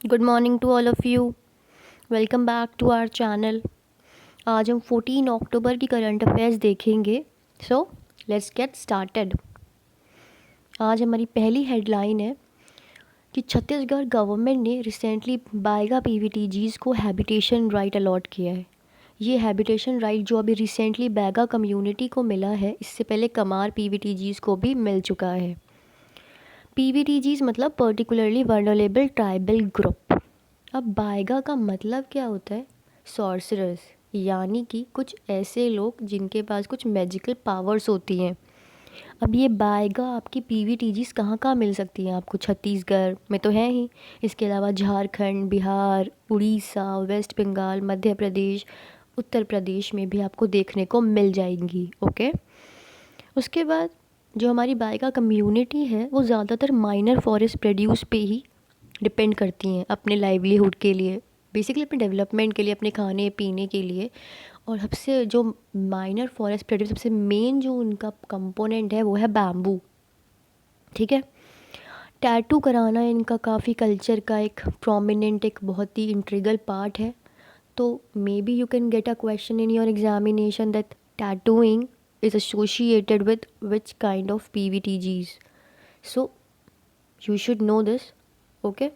Good morning to all of you. Welcome back to our channel. आज हम 14 October की current affairs देखेंगे। So let's get started. आज हमारी पहली हेडलाइन है कि छत्तीसगढ़ गवर्नमेंट ने रिसेंटली बाइगा पीवीटीजीज़ को हैबिटेशन राइट अलॉट किया है। ये हैबिटेशन राइट जो अभी रिसेंटली बैगा कम्युनिटी को मिला है, इससे पहले कमार पीवीटीजीज़ को भी मिल चुका है। पीवीटीजीज़ मतलब पर्टिकुलरली वर्नरेबल ट्राइबल ग्रुप। अब बाएगा का मतलब क्या होता है? सॉर्सरर्स, यानी कि कुछ ऐसे लोग जिनके पास कुछ मैजिकल पावर्स होती हैं। अब ये बाएगा आपकी पीवीटीजीज़ कहाँ कहाँ मिल सकती हैं आपको? छत्तीसगढ़ में तो है ही, इसके अलावा झारखंड, बिहार, उड़ीसा, वेस्ट बंगाल, मध्य प्रदेश, उत्तर प्रदेश में भी आपको देखने को मिल जाएंगी। ओके। उसके बाद जो हमारी बाएगा कम्युनिटी है वो ज़्यादातर माइनर फॉरेस्ट प्रोड्यूस पे ही डिपेंड करती हैं अपने लाइवलीहुड के लिए, बेसिकली अपने डेवलपमेंट के लिए, अपने खाने पीने के लिए। और सबसे जो माइनर फॉरेस्ट प्रोड्यूस, सबसे मेन जो उनका कंपोनेंट है वो है बैम्बू। ठीक है। टैटू कराना इनका काफ़ी कल्चर का एक प्रोमिनेंट, एक बहुत ही इंट्रीगल पार्ट है। तो may be you can get a question in your examination that tattooing is associated with which kind of PVTGs. So you should know this. Okay.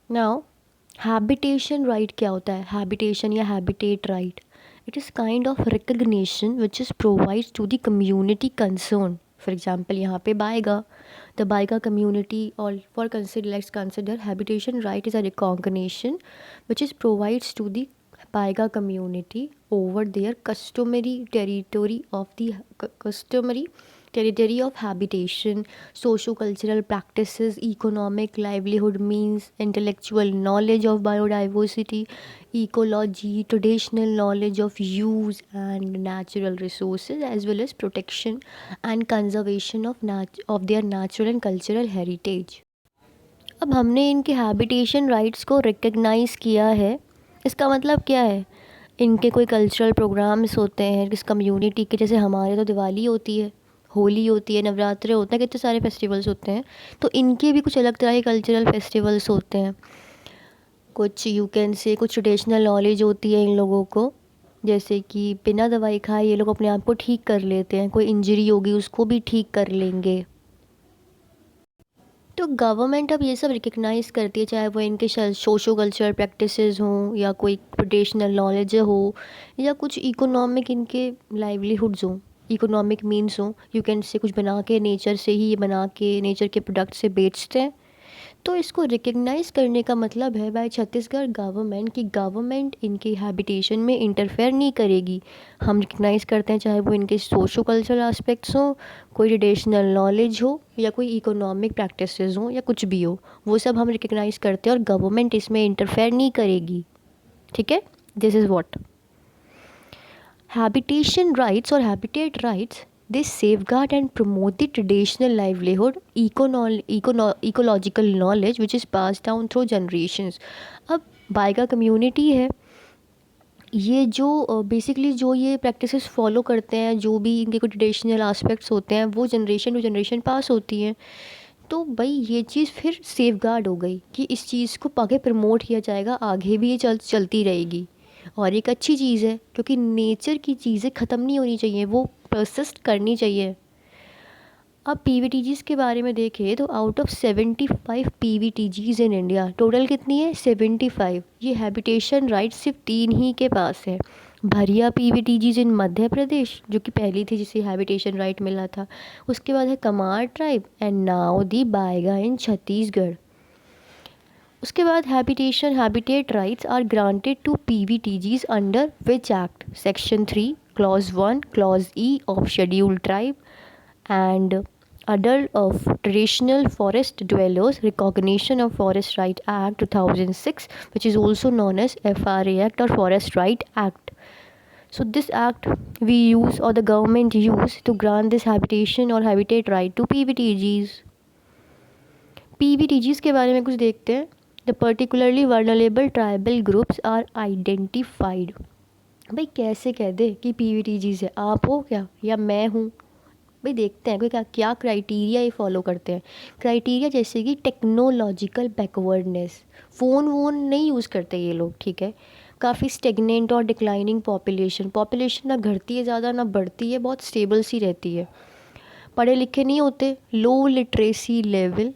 Now, habitation right क्या होता है? habitation या habitat right, it is kind of recognition which is provides to the community concerned. For example, यहाँ पे बाएगा, the बाएगा community, or for consider, let's consider habitation right is a recognition which is provides to the बाएगा community over their customary territory of the customary territory of habitation, socio-cultural practices, economic livelihood means, intellectual knowledge of biodiversity, ecology, traditional knowledge of use and natural resources, as well as protection and conservation of their natural and cultural heritage. अब हमने इनके habitation rights को recognise किया है, इसका मतलब क्या है? इनके कोई कल्चरल प्रोग्राम्स होते हैं इस कम्युनिटी के, जैसे हमारे तो दिवाली होती है, होली होती है, नवरात्रे होते हैं, कितने सारे फेस्टिवल्स होते हैं। तो इनके भी कुछ अलग तरह के कल्चरल फेस्टिवल्स होते हैं। कुछ यू कैन से कुछ ट्रेडिशनल नॉलेज होती है इन लोगों को, जैसे कि बिना दवाई खाए ये लोग अपने आप को ठीक कर लेते हैं, कोई इंजरी होगी उसको भी ठीक कर लेंगे। तो गवर्नमेंट अब ये सब रिकग्नाइज़ करती है, चाहे वो इनके सोशो कल्चरल प्रैक्टिसेस हों या कोई ट्रेडिशनल नॉलेज हो या कुछ इकोनॉमिक इनके लाइवलीहुड्स हों, इकोनॉमिक मीन्स हों। यू कैन से कुछ बना के नेचर से ही, बना के नेचर के प्रोडक्ट से बेचते हैं। तो इसको रिकग्नाइज़ करने का मतलब है बाय छत्तीसगढ़ गवर्नमेंट की गवर्नमेंट इनकी हैबिटेशन में इंटरफेयर नहीं करेगी। हम रिकग्नाइज़ करते हैं चाहे वो इनके सोशो कल्चरल एस्पेक्ट्स हों, कोई ट्रेडिशनल नॉलेज हो या कोई इकोनॉमिक प्रैक्टिसेस हों या कुछ भी हो, वो सब हम रिकग्नाइज़ करते हैं और गवर्नमेंट इसमें इंटरफेयर नहीं करेगी। ठीक है। This is what habitation rights or habitat rights. They safeguard and promote the traditional livelihood, ecological knowledge which is passed down through generations. अब बाइगा कम्युनिटी है, ये जो बेसिकली जो ये प्रैक्टिसेस फॉलो करते हैं, जो भी इनके कुछ ट्रेडिशनल आस्पेक्ट्स होते हैं, वो जनरेशन टू जनरेशन पास होती हैं। तो भाई ये चीज़ फिर सेफगार्ड हो गई कि इस चीज़ को आगे प्रमोट किया जाएगा, आगे भी ये चलती रहेगी। और एक अच्छी चीज़ है क्योंकि नेचर की चीज़ें ख़त्म नहीं होनी चाहिए, वो परसिस्ट करनी चाहिए। अब पीवीटीजीज़ के बारे में देखें तो out of 75 PVTGs in India, total कितनी है? 75। ये हैबिटेशन राइट सिर्फ 3 ही के पास है। भरिया पीवीटीजीज़ इन मध्य प्रदेश जो कि पहली थी जिसे हैबिटेशन राइट मिला था, उसके बाद है Kamar tribe, and now the Baiga in Chhattisgarh. उसके बाद habitat rights are granted to PVTGs under which act? Section 3 clause 1 clause E of scheduled tribe and Adult of Traditional Forest Dwellers Recognition of Forest Right Act 2006, which is also known as FRA Act or Forest Right Act. So this act we use or the government use to grant this habitation or habitat right to PVTGs. PVTGs के बारे में कुछ देखते हैं. The particularly vulnerable tribal groups are identified. भाई कैसे कह दे कि PVTGs है? आप हो क्या या मैं हूँ? भाई देखते हैं कोई क्या क्या क्राइटेरिया ये फॉलो करते हैं। क्राइटेरिया जैसे कि टेक्नोलॉजिकल बैकवर्डनेस, फ़ोन वोन नहीं यूज़ करते ये लोग, ठीक है। काफ़ी स्टेगनेंट और डिक्लाइनिंग पॉपुलेशन, पॉपुलेशन ना घटती है ज़्यादा ना बढ़ती है, बहुत स्टेबल सी रहती है। पढ़े लिखे नहीं होते, लो लिटरेसी लेवल,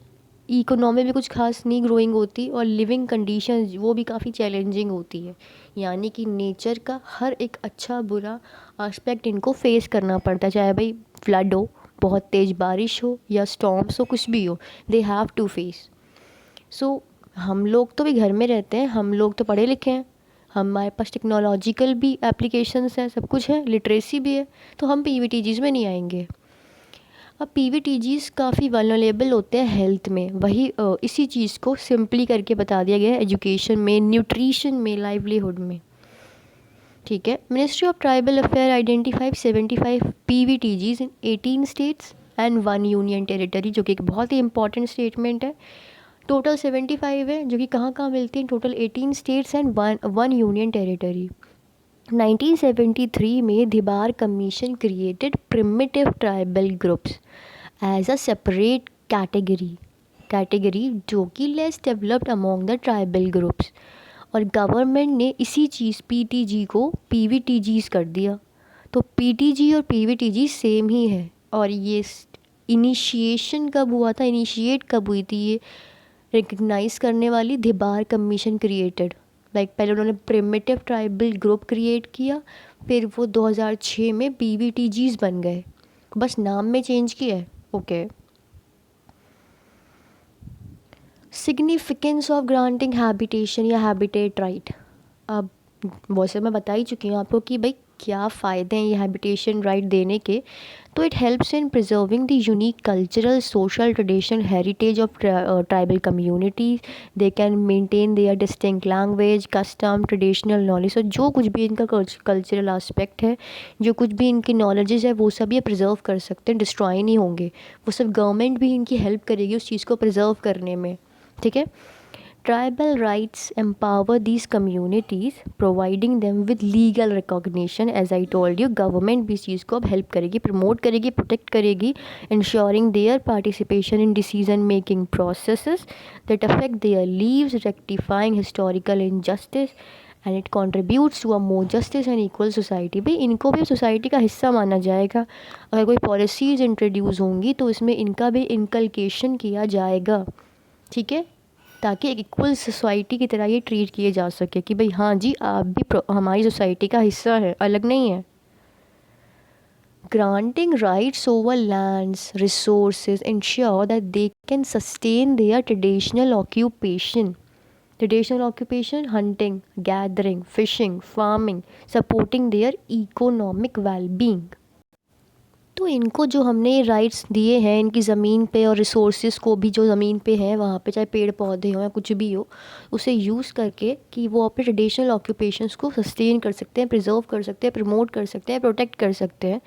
इकोनॉमी भी कुछ खास नहीं ग्रोइंग होती, और लिविंग कंडीशंस वो भी काफ़ी चैलेंजिंग होती है। यानी कि नेचर का हर एक अच्छा बुरा एस्पेक्ट इनको फेस करना पड़ता है, चाहे भाई फ्लड हो, बहुत तेज़ बारिश हो या स्टॉर्म्स हो, कुछ भी हो, दे हैव टू फेस। सो हम लोग तो भी घर में रहते हैं, हम लोग तो पढ़े लिखे हैं, हमारे पास टेक्नोलॉजिकल भी एप्लीकेशंस हैं, सब कुछ है, लिटरेसी भी है, तो हम पीवीटीजीज़ में नहीं आएंगे। अब पीवीटीजीज़ काफ़ी वल्नरेबल होते हैं हेल्थ में, वही इसी चीज़ को सिंपली करके बता दिया गया है एजुकेशन में, न्यूट्रिशन में, लाइवलीहुड में, ठीक है। Ministry of tribal affair identify 75 PVTGs in 18 states and 1 union territory, जो कि एक बहुत ही इंपॉर्टेंट स्टेटमेंट है। टोटल 75 है, जो कि कहाँ कहाँ मिलती हैं, total 18 states and one union territory. 1973 में Dhebar commission created primitive tribal groups as a separate category जो कि less developed among the tribal groups, और गवर्नमेंट ने इसी चीज़ पीटीजी को पीवीटीजीज कर दिया। तो पीटीजी और पीवीटीजी सेम ही है। और ये इनिशिएशन कब हुआ था, इनिशिएट कब हुई थी ये रिकग्नाइज करने वाली, धिबार कमीशन क्रिएटेड, पहले उन्होंने प्रिमिटिव ट्राइबल ग्रुप क्रिएट किया, फिर वो 2006 में पीवीटीजीज बन गए, बस नाम में चेंज किया है। Okay. Significance of granting habitation या हैबिटेट राइट। अब वैसे मैं बता ही चुकी हूँ आपको कि भाई क्या फ़ायदे हैं ये हैबिटेशन राइट देने के। तो it helps in preserving the unique cultural social traditional heritage of tribal communities. They can maintain their distinct language, custom, traditional knowledge, और जो कुछ भी इनका कल्चरल आस्पेक्ट है, जो कुछ भी इनकी नॉलेजेस है, वो सब ये प्रिजर्व कर सकते हैं, डिस्ट्रॉय नहीं होंगे। वो सब गवर्नमेंट भी इनकी हेल्प करेगी उस चीज़ को प्रिजर्व करने में, ठीक है। Tribal rights empower these communities providing them with legal recognition. As I told you, government भी इस चीज़ को अब हेल्प करेगी, प्रमोट करेगी, प्रोटेक्ट करेगी, ensuring their participation in decision making processes that affect their lives, rectifying historical injustice, and it contributes to a more justice and equal society. भाई इनको भी सोसाइटी का हिस्सा माना जाएगा। अगर कोई पॉलिसीज़ इंट्रोड्यूस होंगी तो इसमें इनका भी इनकलकेशन किया जाएगा, ठीक है, ताकि एक इक्वल सोसाइटी की तरह ये ट्रीट किए जा सके कि भाई हाँ जी आप भी हमारी सोसाइटी का हिस्सा है, अलग नहीं है। Granting rights over lands resources ensure that they can sustain their traditional occupation, hunting, gathering, fishing, farming, supporting their economic wellbeing. तो इनको जो हमने राइट्स दिए हैं इनकी ज़मीन पे, और रिसोर्सेज को भी जो ज़मीन पे हैं वहाँ पे, चाहे पेड़ पौधे हो या कुछ भी हो, उसे यूज़ करके कि वो अपने ट्रेडिशनल ऑक्यूपेशंस को सस्टेन कर सकते हैं, प्रिजर्व कर सकते हैं, प्रमोट कर सकते हैं, प्रोटेक्ट कर सकते हैं।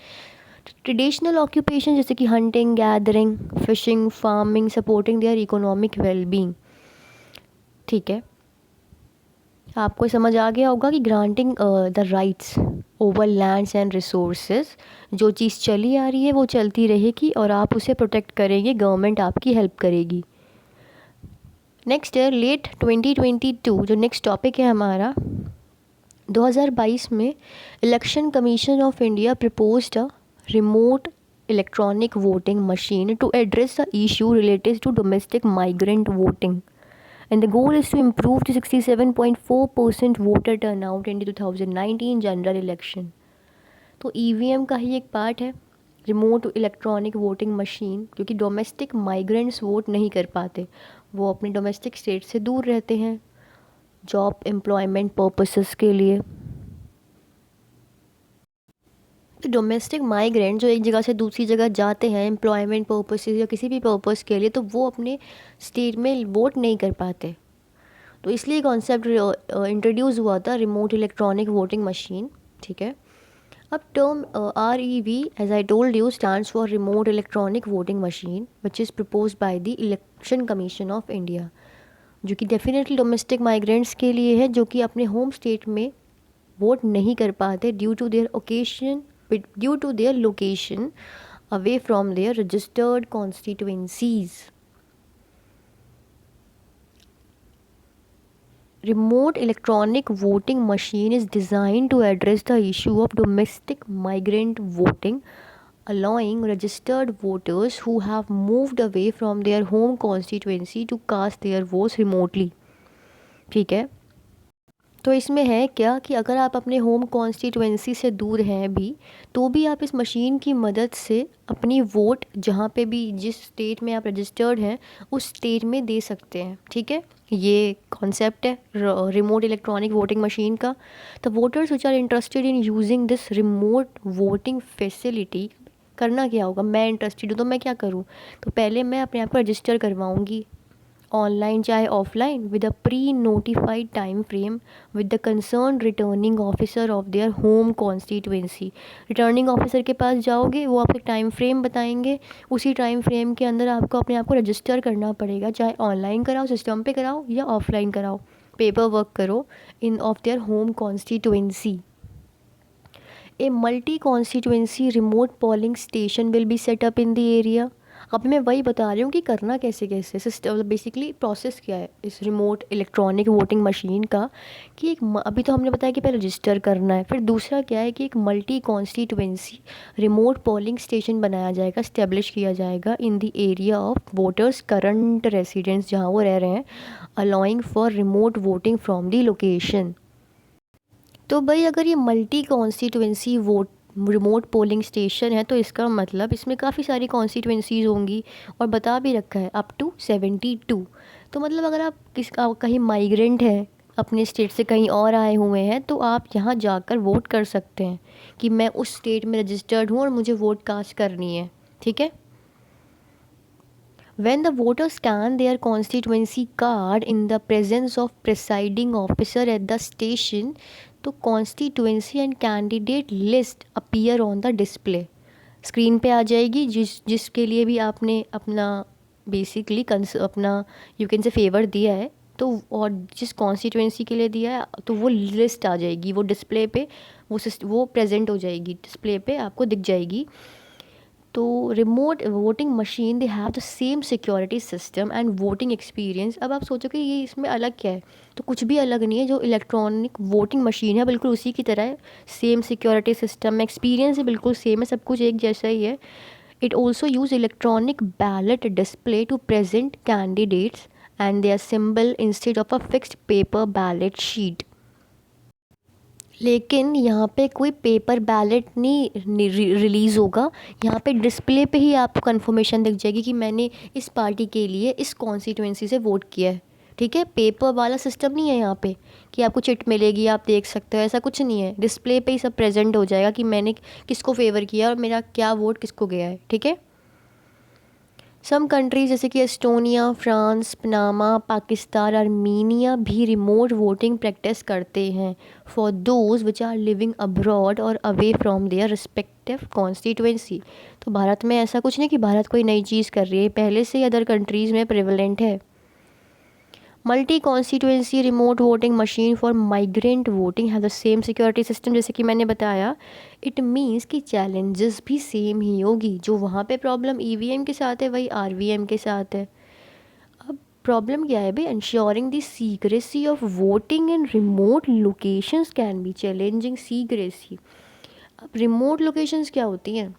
ट्रेडिशनल ऑक्यूपेशन जैसे कि hunting, gathering, fishing, farming, supporting their economic wellbeing, ठीक है। आपको समझ आ गया होगा कि granting the rights over lands and resources, जो चीज़ चली आ रही है वो चलती रहेगी और आप उसे प्रोटेक्ट करेंगे, गवर्नमेंट आपकी हेल्प करेगी। नेक्स्ट है लेट 2022, जो नेक्स्ट टॉपिक है हमारा। 2022 में election commission of India proposed a remote electronic voting machine to address the issue related to domestic migrant voting, and the goal is to improve the 67.4% voter turnout in the 2019 general election. तो EVM का ही एक part है remote electronic voting machine, क्योंकि domestic migrants vote नहीं कर पाते, वो अपने डोमेस्टिक स्टेट से दूर रहते हैं जॉब एम्प्लॉयमेंट पर्पसेस के लिए। तो डोमेस्टिक माइग्रेंट जो एक जगह से दूसरी जगह जाते हैं एम्प्लॉयमेंट पर्पसेस या किसी भी पर्पस के लिए, तो वो अपने स्टेट में वोट नहीं कर पाते। तो इसलिए कॉन्सेप्ट इंट्रोड्यूस हुआ था रिमोट इलेक्ट्रॉनिक वोटिंग मशीन, ठीक है। अब term REV as I told you stands for remote electronic voting machine which is propose by the election commission of India, जो कि डेफिनेटली डोमेस्टिक माइग्रेंट्स के लिए है जो कि अपने होम स्टेट में वोट नहीं कर पाते due to their location away from their registered constituencies. Remote electronic voting machine is designed to address the issue of domestic migrant voting, allowing registered voters who have moved away from their home constituency to cast their votes remotely. ठीक है, तो इसमें है क्या कि अगर आप अपने होम कॉन्स्टिट्यूएंसी से दूर हैं भी, तो भी आप इस मशीन की मदद से अपनी वोट जहाँ पे भी, जिस स्टेट में आप रजिस्टर्ड हैं, उस स्टेट में दे सकते हैं। ठीक है, ये कॉन्सेप्ट है रिमोट इलेक्ट्रॉनिक वोटिंग मशीन का। The voters which are interested in using this remote voting facility, करना क्या होगा, मैं इंटरेस्टेड हूँ तो मैं क्या करूँ, तो पहले मैं अपने आप को रजिस्टर करवाऊँगी ऑनलाइन चाहे offline with a pre notified time frame with the concern returning officer of their home constituency. Returning officer के पास जाओगे, वो आपको टाइम फ्रेम बताएंगे, उसी टाइम फ्रेम के अंदर आपको अपने आप को रजिस्टर करना पड़ेगा, चाहे ऑनलाइन कराओ, सिस्टम पे कराओ, या ऑफलाइन कराओ, पेपर वर्क करो in of their home constituency. A multi constituency remote polling station will be set up in the area. अब मैं वही बता रही हूँ कि करना कैसे कैसे, सिस्टम बेसिकली प्रोसेस क्या है इस रिमोट इलेक्ट्रॉनिक वोटिंग मशीन का, कि अभी तो हमने बताया कि पहले रजिस्टर करना है, फिर दूसरा क्या है कि एक multi constituency remote polling station बनाया जाएगा, स्टेब्लिश किया जाएगा इन the area of voters current residence, जहाँ वो रह रहे हैं, allowing for remote voting from the location. तो भाई अगर ये multi constituency vote remote polling station है, तो इसका मतलब इसमें काफ़ी सारी कॉन्स्टिट्यूएंसीज होंगी, और बता भी रखा है अप टू 72। तो मतलब अगर आप कहीं माइग्रेंट हैं, अपने स्टेट से कहीं और आए हुए हैं, तो आप यहाँ जाकर वोट कर सकते हैं कि मैं उस स्टेट में रजिस्टर्ड हूँ और मुझे वोट कास्ट करनी है। ठीक है, when the voters scan their constituency card in the presence of presiding officer at the station, तो constituency and candidate list appear on the display, screen पे आ जाएगी, जिसके लिए भी आपने अपना बेसिकली अपना यू कैन से फेवर दिया है, तो और जिस कॉन्स्टिट्यूएंसी के लिए दिया है, तो वो लिस्ट आ जाएगी, वो डिस्प्ले पे वो प्रेजेंट हो जाएगी, डिस्प्ले पे आपको दिख जाएगी। तो remote voting machine they have the same security system and voting experience. अब आप सोचो कि ये इसमें अलग क्या है, तो कुछ भी अलग नहीं है, जो इलेक्ट्रॉनिक वोटिंग मशीन है बिल्कुल उसी की तरह है, सेम सिक्योरिटी सिस्टम, एक्सपीरियंस है बिल्कुल सेम है, सब कुछ एक जैसा ही है। It also use electronic ballot display to present candidates and their symbol instead of a fixed paper ballot sheet. लेकिन यहाँ पे कोई पेपर बैलेट नहीं रिलीज़ होगा, यहाँ पे डिस्प्ले पे ही आपको कंफर्मेशन दिख जाएगी कि मैंने इस पार्टी के लिए इस कॉन्स्टिट्यूएंसी से वोट किया है। ठीक है, पेपर वाला सिस्टम नहीं है यहाँ पे कि आपको चिट मिलेगी आप देख सकते हो, ऐसा कुछ नहीं है, डिस्प्ले पे ही सब प्रेजेंट हो जाएगा कि मैंने किसको फेवर किया और मेरा क्या वोट किसको गया है। ठीक है, सम कंट्रीज जैसे कि Estonia, France, Panama, Pakistan, Armenia भी रिमोट वोटिंग प्रैक्टिस करते हैं for those which are living abroad और away from their respective constituency. तो भारत में ऐसा कुछ नहीं कि भारत कोई नई चीज़ कर रही है, पहले से ही अदर कंट्रीज़ में प्रिवलेंट है। Multi constituency remote voting machine for migrant voting है द सेम सिक्योरिटी सिस्टम, जैसे कि मैंने बताया। इट मीन्स कि चैलेंजेस भी सेम ही होगी, जो वहाँ पे प्रॉब्लम ईवीएम के साथ है वही आरवीएम के साथ है। अब प्रॉब्लम क्या है भाई, ensuring the secrecy of voting in remote locations can be challenging secrecy. अब रिमोट लोकेशंस क्या होती हैं,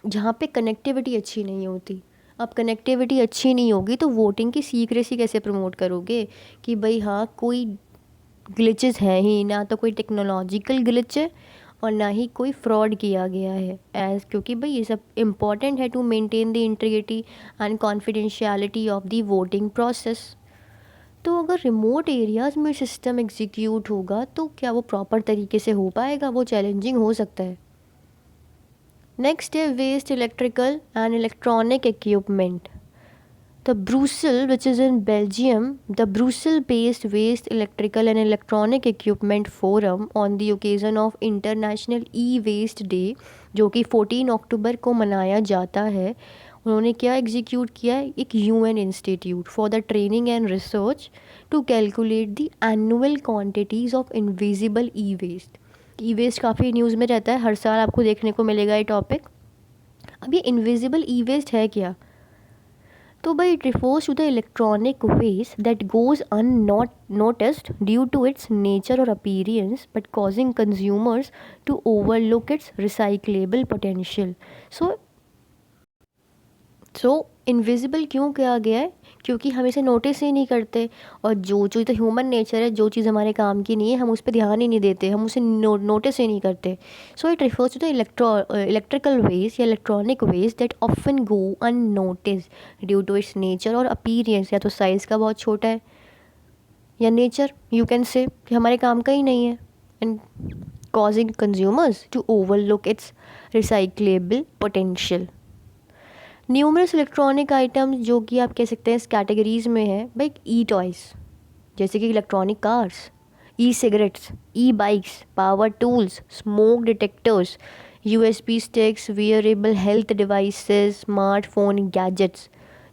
जहाँ पे कनेक्टिविटी अच्छी नहीं होती। अब कनेक्टिविटी अच्छी नहीं होगी तो वोटिंग की सीक्रेसी कैसे प्रमोट करोगे कि भाई हाँ कोई ग्लिचेस हैं ही ना, तो कोई टेक्नोलॉजिकल ग्लिच है और ना ही कोई फ्रॉड किया गया है एज, क्योंकि भाई ये सब इम्पॉर्टेंट है to maintain the integrity and confidentiality of the voting process. तो अगर रिमोट एरियाज़ में सिस्टम एग्जीक्यूट होगा तो क्या वो प्रॉपर तरीके से हो पाएगा, वो चैलेंजिंग हो सकता है। नेक्स्ट है waste electrical and electronic equipment. The Brussels, which is in Belgium, the Brussels-based Waste Electrical and Electronic Equipment Forum on the occasion of International E-Waste Day, जो कि 14 अक्टूबर को मनाया जाता है, उन्होंने क्या एग्जीक्यूट किया है, एक UN institute for the training and research to calculate the annual quantities of invisible E waste. E waste काफ़ी न्यूज़ में रहता है, हर साल आपको देखने को मिलेगा ये टॉपिक। अब ये इनविजिबल ई वेस्ट है क्या? तो भाई it refers to the electronic waste that goes unnoticed due to its nature और appearance but causing consumers to overlook its recyclable potential. So invisible क्यों किया गया है? क्योंकि हम इसे नोटिस ही नहीं करते, और जो चीज़ तो ह्यूमन नेचर है, जो चीज़ हमारे काम की नहीं है हम उस पर ध्यान ही नहीं देते, हम उसे नोटिस ही नहीं करते। So it refers to the electrical waste या electronic waste that often go unnoticed due to its nature और अपीरियंस, या तो साइज़ का बहुत छोटा है या नेचर यू कैन से कि हमारे काम का ही नहीं है, and causing consumers to overlook its recyclable potential. Numerous electronic items जो कि आप कह सकते हैं इस कैटेगरीज़ में है भाई, ई टॉयज़ जैसे कि electronic cars, E cigarettes, E bikes, power tools, smoke detectors, USB sticks, wearable health devices, smartphone gadgets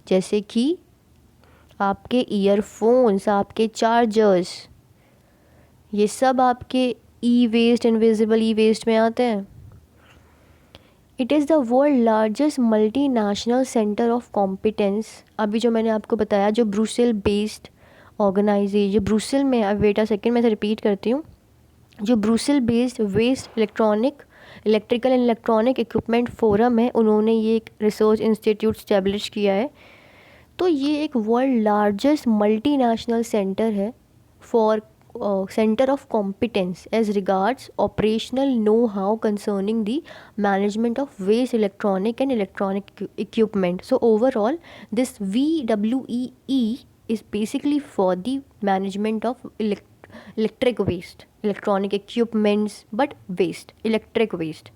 जैसे कि आपके ईयरफोन्स, आपके चार्जर्स, ये सब आपके ई वेस्ट, इनविजिबल ई वेस्ट में आते हैं। It is the world largest multi national centre of competence. अभी जो मैंने आपको बताया, जो ब्रुसेल बेस्ड ऑर्गेनाइजेशन, जो ब्रुसेल में, अब वेट अ सेकेंड मैं से रिपीट करती हूँ, जो Brussels based waste electrical and electronic equipment forum है, उन्होंने ये एक रिसर्च इंस्टीट्यूट स्टैब्लिश किया है। तो ये एक world largest multi national centre है for center of competence as regards operational know-how concerning the management of waste electronic and electronic equipment. So overall, this VWEE is basically for the management of electric waste, electronic equipments, but waste, electric waste.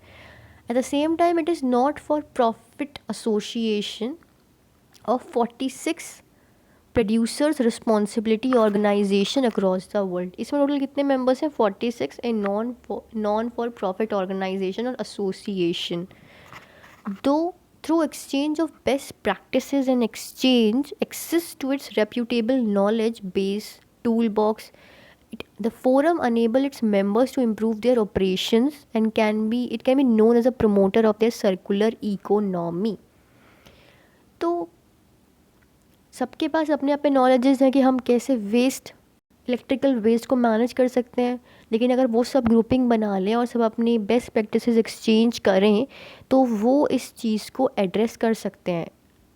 At the same time, it is not for profit association of 46 producers responsibility organisation across the world. इसमें total कितने members हैं? 46 a non for profit organisation और association. दो through exchange of best practices and exchange access to its reputable knowledge base toolbox, the forum enable its members to improve their operations and it can be known as a promoter of their circular economy. तो सबके पास अपने अपने knowledges हैं कि हम कैसे electrical waste को manage कर सकते हैं, लेकिन अगर वो सब ग्रुपिंग बना लें और सब अपनी बेस्ट प्रैक्टिसेस एक्सचेंज करें तो वो इस चीज़ को एड्रेस कर सकते हैं,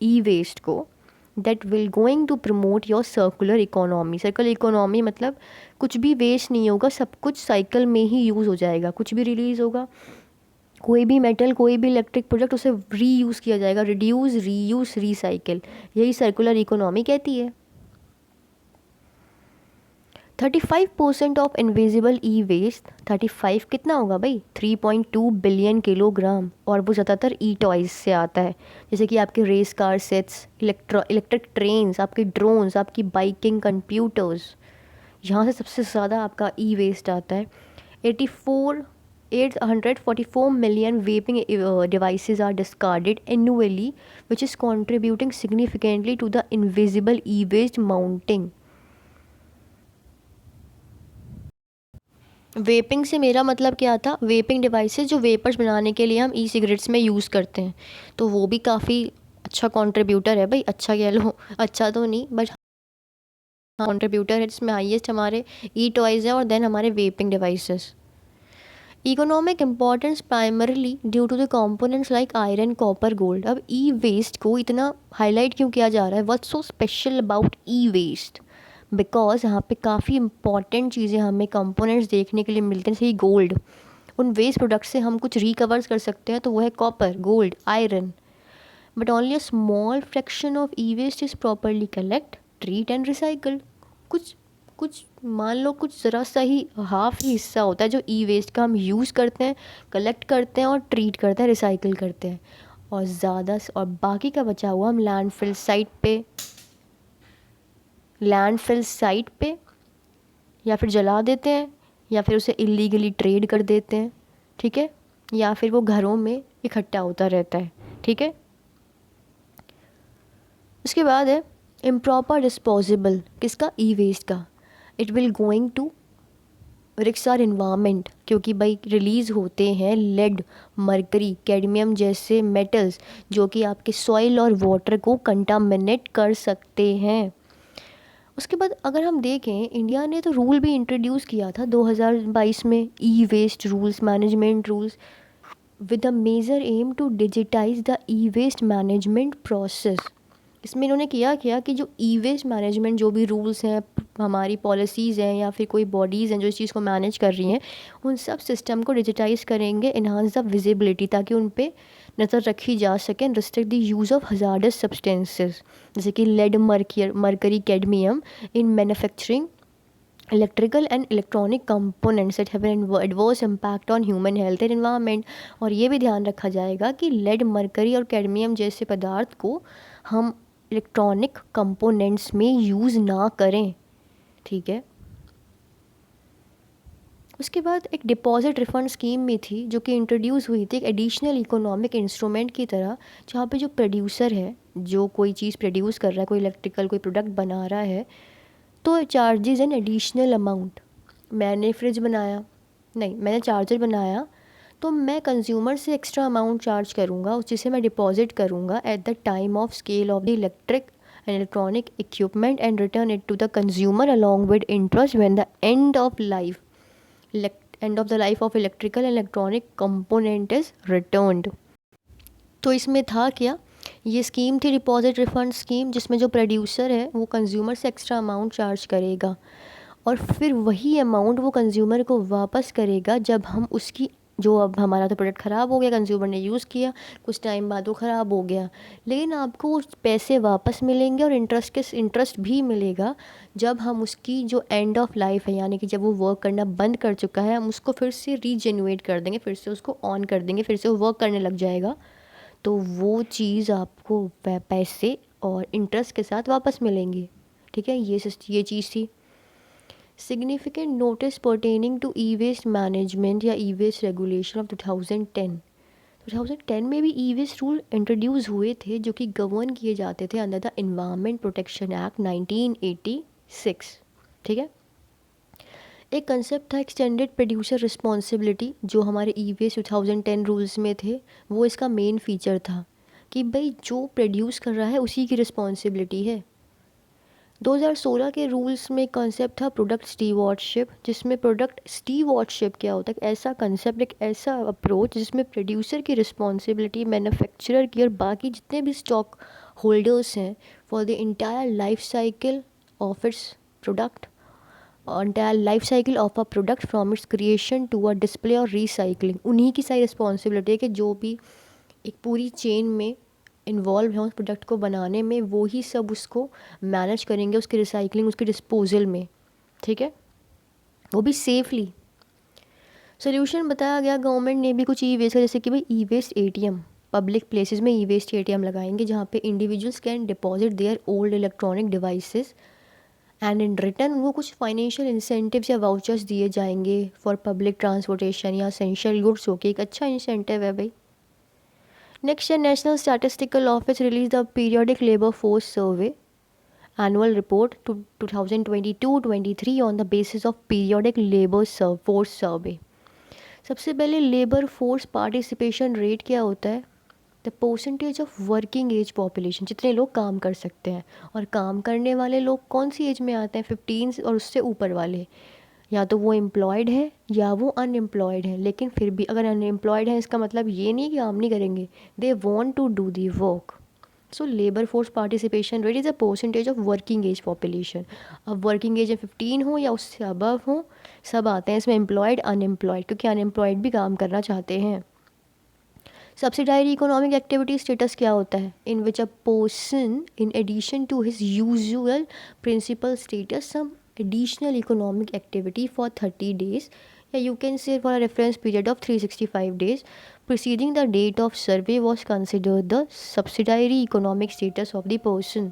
ई वेस्ट को, that will going to promote your circular economy. Circular economy मतलब कुछ भी वेस्ट नहीं होगा, सब कुछ साइकिल में ही यूज़ हो जाएगा, कुछ भी रिलीज़ होगा, कोई भी मेटल, कोई भी इलेक्ट्रिक प्रोडक्ट, उसे रीयूज़ किया जाएगा, रिड्यूस, रीयूज़, रीसाइकिल, यही सर्कुलर इकोनॉमी कहती है। 35% ऑफ इनविजिबल ई वेस्ट, 35 कितना होगा भाई? 3.2 बिलियन किलोग्राम, और वो ज़्यादातर ई टॉयज़ से आता है, जैसे कि आपके race car sets, electric trains, आपके ड्रोन्स, आपकी बाइकिंग, कंप्यूटर्स, यहाँ से सबसे ज़्यादा आपका ई वेस्ट आता है। 844 million vaping devices are discarded annually, which is contributing significantly to the invisible e-waste mounting. Vaping से मेरा मतलब क्या था? वेपिंग डिवाइसेस जो वेपर्स बनाने के लिए हम ई सिगरेट्स में यूज़ करते हैं, तो वो भी काफ़ी अच्छा कंट्रीब्यूटर है भाई, अच्छा कह लो, अच्छा तो नहीं बट कंट्रीब्यूटर है, जिसमें हाईएस्ट हमारे ई टॉयज़ हैं और देन हमारे vaping devices. Economic importance primarily due to the components like iron, copper, gold. अब ई वेस्ट को इतना हाईलाइट क्यों किया जा रहा है? What's so special about e waste? Because यहाँ पे काफ़ी इंपॉर्टेंट चीज़ें हमें कंपोनेंट्स देखने के लिए मिलते हैं, जैसे गोल्ड। उन वेस्ट प्रोडक्ट से हम कुछ रिकवर्स कर सकते हैं, तो वो है copper, gold, iron. But only a small fraction of e waste is properly collect, treat and recycle. कुछ मान लो कुछ ज़रा सा ही हाफ ही हिस्सा होता है जो ई वेस्ट का हम यूज़ करते हैं, कलेक्ट करते हैं और ट्रीट करते हैं, रिसाइकिल करते हैं, और बाकी का बचा हुआ हम लैंडफिल साइट पे या फिर जला देते हैं, या फिर उसे इलीगली ट्रेड कर देते हैं, ठीक है, या फिर वो घरों में इकट्ठा होता रहता है, ठीक है। उसके बाद है इम्प्रॉपर डिस्पोजेबल, किसका? ई वेस्ट का। It will going to risk our environment, क्योंकि भाई रिलीज़ होते हैं लेड, मरकरी, कैडमियम जैसे मेटल्स जो कि आपके सॉइल और वाटर को कंटामिनेट कर सकते हैं। उसके बाद अगर हम देखें, इंडिया ने तो रूल भी इंट्रोड्यूस किया था 2022 में, E waste rules, management rules, with a major aim to digitise the E waste management process. इसमें इन्होंने किया कि जो ई वेस्ट मैनेजमेंट जो भी रूल्स हैं, हमारी पॉलिसीज़ हैं या फिर कोई बॉडीज़ हैं जो इस चीज़ को मैनेज कर रही हैं, उन सब सिस्टम को डिजिटाइज करेंगे, इन्हांस द विजिबिलिटी, ताकि उन पे नज़र रखी जा सके, and restrict the use of hazardous substances जैसे कि lead, mercury, cadmium in manufacturing electrical and electronic components that have an adverse impact on human health and environment. और ये भी ध्यान रखा जाएगा कि लेड, मरकरी और कैडमियम जैसे पदार्थ को हम इलेक्ट्रॉनिक कंपोनेंट्स में यूज़ ना करें, ठीक है। उसके बाद एक डिपॉजिट रिफंड स्कीम भी थी जो कि इंट्रोड्यूस हुई थी एक एडिशनल इकोनॉमिक इंस्ट्रूमेंट की तरह, जहाँ पे जो प्रोड्यूसर है, जो कोई चीज़ प्रोड्यूस कर रहा है, कोई इलेक्ट्रिकल कोई प्रोडक्ट बना रहा है, तो चार्जेज एन एडिशनल अमाउंट। मैंने फ्रिज बनाया, नहीं मैंने चार्जर बनाया, तो मैं कंज्यूमर से एक्स्ट्रा अमाउंट चार्ज करूँगा, जिसे मैं डिपॉजिट करूँगा at the time of sale of the electric and electronic equipment and return it to the consumer along with interest when the end of life of electrical and electronic component is returned. तो इसमें था क्या, ये scheme थी deposit refund scheme, जिसमें जो producer है वो कंज्यूमर से एक्स्ट्रा अमाउंट चार्ज करेगा और फिर वही अमाउंट वो कंज्यूमर को वापस करेगा जब हम उसकी, जो अब हमारा तो प्रोडक्ट ख़राब हो गया, कंज्यूमर ने यूज़ किया, कुछ टाइम बाद वो ख़राब हो गया, लेकिन आपको वो पैसे वापस मिलेंगे और इंटरेस्ट भी मिलेगा जब हम उसकी जो एंड ऑफ लाइफ है, यानी कि जब वो वर्क करना बंद कर चुका है, हम उसको फिर से रीजेन्युएट कर देंगे, फिर से उसको ऑन कर देंगे, फिर से वो वर्क करने लग जाएगा, तो वो चीज़ आपको पैसे और इंटरेस्ट के साथ वापस मिलेंगी, ठीक है। ये चीज़ थी। Significant notice pertaining to e waste management या ई वेस्ट रेगुलेशन ऑफ 2010 में भी ई वेस्ट रूल इंट्रोड्यूस हुए थे जो कि गवर्न किए जाते थे under the environment protection act 1986, ठीक है। एक कंसेप्ट था एक्सटेंडेड प्रोड्यूसर रिस्पॉन्सिबिलिटी, जो हमारे ई वेस्ट 2010 रूल्स में थे, वो इसका मेन फीचर था कि भाई जो प्रोड्यूस कर रहा है उसी की रिस्पॉन्सिबिलिटी है। 2016 के रूल्स में कॉन्सेप्ट था प्रोडक्ट स्टीवॉर्डशिप, जिसमें प्रोडक्ट स्टीवॉर्डशिप क्या होता है, ऐसा कंसेप्ट, एक ऐसा अप्रोच जिसमें प्रोड्यूसर की रिस्पॉन्सिबिलिटी, मैन्युफैक्चरर की और बाकी जितने भी स्टॉक होल्डर्स हैं for the entire life cycle of its product, entire life cycle of a product from its creation to a display और रिसाइकलिंग, उन्हीं की सारी रिस्पॉन्सिबिलिटी है कि जो भी एक पूरी चेन में इन्वॉल्व है उस प्रोडक्ट को बनाने में, वो ही सब उसको मैनेज करेंगे, उसकी रिसाइकलिंग, उसके डिस्पोजल में, ठीक है, वो भी सेफली। सोल्यूशन बताया गया गवर्नमेंट ने भी कुछ ई वेस्ट का, जैसे कि भाई ई वेस्ट एटीएम, पब्लिक प्लेसेस में ई वेस्ट एटीएम लगाएंगे जहाँ पे individuals can deposit their old electronic devices and in return उनको कुछ फाइनेंशियल इंसेंटिव्स या वाउचर्स दिए जाएंगे फॉर पब्लिक ट्रांसपोर्टेशन या एसेंशियल गुड्स, हो के एक अच्छा इंसेंटिव है भाई। नेक्स्ट है, national statistical office release the periodic labour force survey annual report to 2022-23 on the basis of periodic labor force survey। सबसे पहले लेबर फोर्स पार्टिसिपेशन रेट क्या होता है, the percentage of working age population, जितने लोग काम कर सकते हैं, और काम करने वाले लोग कौन सी एज में आते हैं, 15 और उससे ऊपर वाले, या तो वो एम्प्लॉयड है या वो अनएम्प्लॉयड है, लेकिन फिर भी अगर अनएम्प्लॉयड है इसका मतलब ये नहीं कि काम नहीं करेंगे, they want to do the work. So labour force participation rate is a percentage of working age population. अब वर्किंग एज 15 हो या उससे अबव हो, सब आते हैं इसमें, एम्प्लॉयड, अनएम्प्लॉयड, क्योंकि अनएम्प्लॉयड भी काम करना चाहते हैं। सब्सिडायरी इकोनॉमिक एक्टिविटी स्टेटस क्या होता है, in which a person in addition to his usual principal status some additional economic activity for 30 days, या you can say for a reference period of 365 days preceding the date of survey was considered the subsidiary economic status of the person।